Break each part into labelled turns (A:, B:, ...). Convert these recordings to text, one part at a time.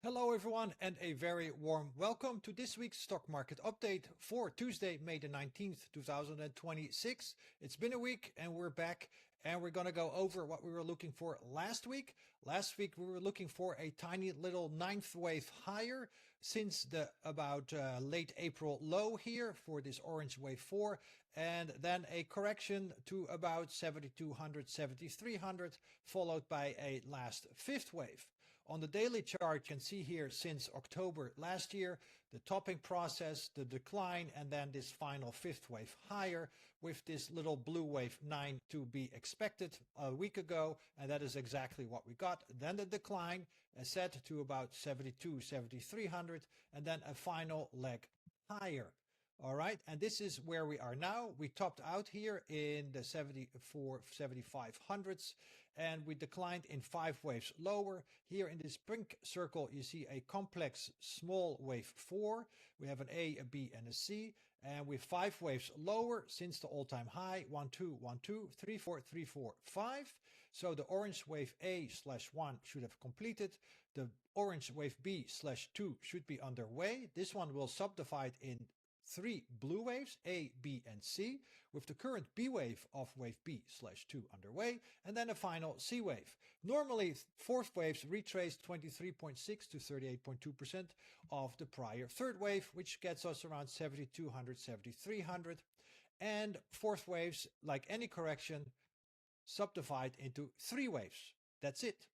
A: Hello everyone and a very warm welcome to this week's stock market update for Tuesday, May the 19th, 2026. It's been a week and we're back and we're going to go over what we were looking for last week. Last week we were looking for a tiny little ninth wave higher since the about late April low here for this orange wave 4, and then a correction to about 7200, 7300 followed by a last fifth wave. On the daily chart, you can see here since October last year, the topping process, the decline, and then this final fifth wave higher with this little blue wave 9 to be expected a week ago. And that is exactly what we got. Then the decline set to about 72, 7300, and then a final leg higher. All right, and this is where we are now. We topped out here in the 74, 7500s, and we declined in 5 waves lower. Here in this pink circle, you see a complex small wave 4. We have an A, a B, and a C, and with 5 waves lower since the all-time high, 1, 2, 1, 2, 3, 4, 3, 4, 5. So the orange wave A/1 should have completed. The orange wave B/2 should be underway. This one will subdivide in 3 blue waves, A, B, and C, with the current B wave of wave B/2 underway, and then a final C wave. Normally, fourth waves retrace 23.6 to 38.2% of the prior third wave, which gets us around 7200, 7300. And fourth waves, like any correction, subdivide into 3 waves. That's it.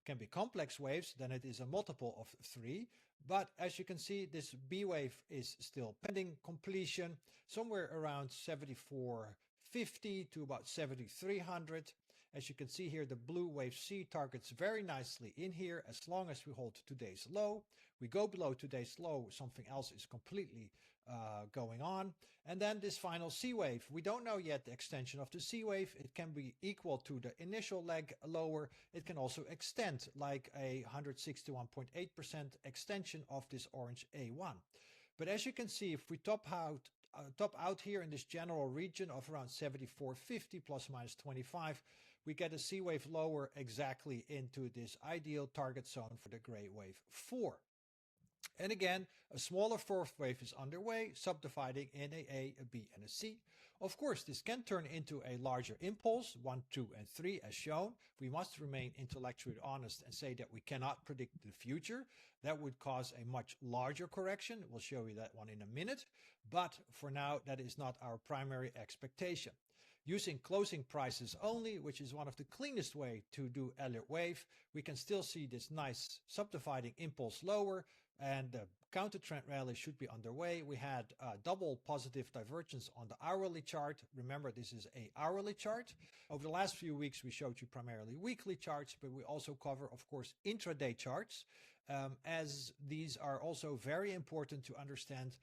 A: Can be complex waves, then it is a multiple of 3. But as you can see, this B wave is still pending completion, somewhere around 7450 to about 7300. As you can see here, the blue wave C targets very nicely in here as long as we hold today's low. We go below today's low, something else is completely going on. And then this final C wave, we don't know yet the extension of the C wave. It can be equal to the initial leg lower. It can also extend like a 161.8% extension of this orange A1. But as you can see, if we top out here in this general region of around 7450 plus minus 25, we get a C wave lower exactly into this ideal target zone for the gray wave 4. And again, a smaller fourth wave is underway, subdividing in a B, and a C. Of course, this can turn into a larger impulse, 1, 2, and 3 as shown. We must remain intellectually honest and say that we cannot predict the future. That would cause a much larger correction. We'll show you that one in a minute. But for now, that is not our primary expectation. Using closing prices only, which is one of the cleanest way to do Elliott Wave, we can still see this nice subdividing impulse lower, and the counter trend rally should be underway. We had double positive divergence on the hourly chart. Remember, this is a hourly chart. Over the last few weeks, we showed you primarily weekly charts, but we also cover, of course, intraday charts, as these are also very important to understand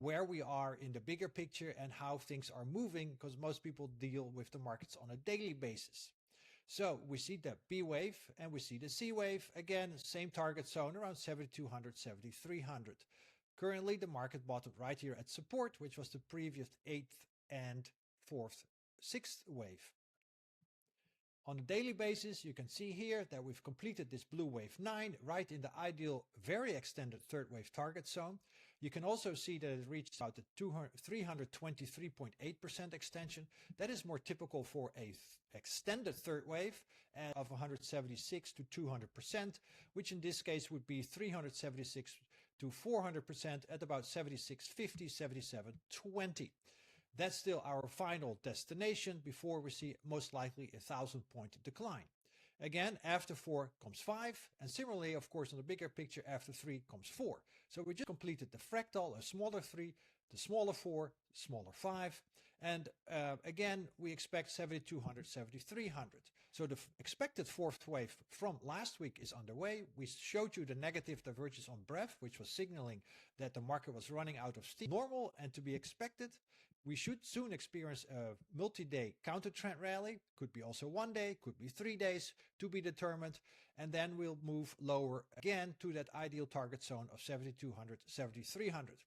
A: where we are in the bigger picture and how things are moving, because most people deal with the markets on a daily basis. So we see the B wave and we see the C wave. Again, same target zone around 7200, 7300. Currently, the market bottomed right here at support, which was the previous 8th and 4th, 6th wave. On a daily basis, you can see here that we've completed this blue wave 9 right in the ideal, very extended third wave target zone. You can also see that it reached out the 323.8% extension. That is more typical for a extended third wave of 176 to 200%, which in this case would be 376 to 400% at about 76.50, 77.20. That's still our final destination before we see most likely a 1,000-point decline. Again, after 4 comes 5, and similarly, of course, on the bigger picture, after 3 comes 4. So we just completed the fractal, a smaller 3, the smaller 4, smaller 5, and again, we expect 7200, 7300. So the expected fourth wave from last week is underway. We showed you the negative divergence on breadth, which was signaling that the market was running out of steam. Normal and to be expected. We should soon experience a multi-day counter trend rally. Could be also 1 day, could be 3 days, to be determined. And then we'll move lower again to that ideal target zone of 7200, 7300.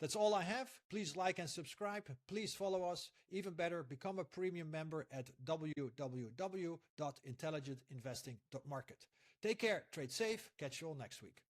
A: That's all I have. Please like and subscribe. Please follow us. Even better, become a premium member at www.intelligentinvesting.market. Take care, trade safe. Catch you all next week.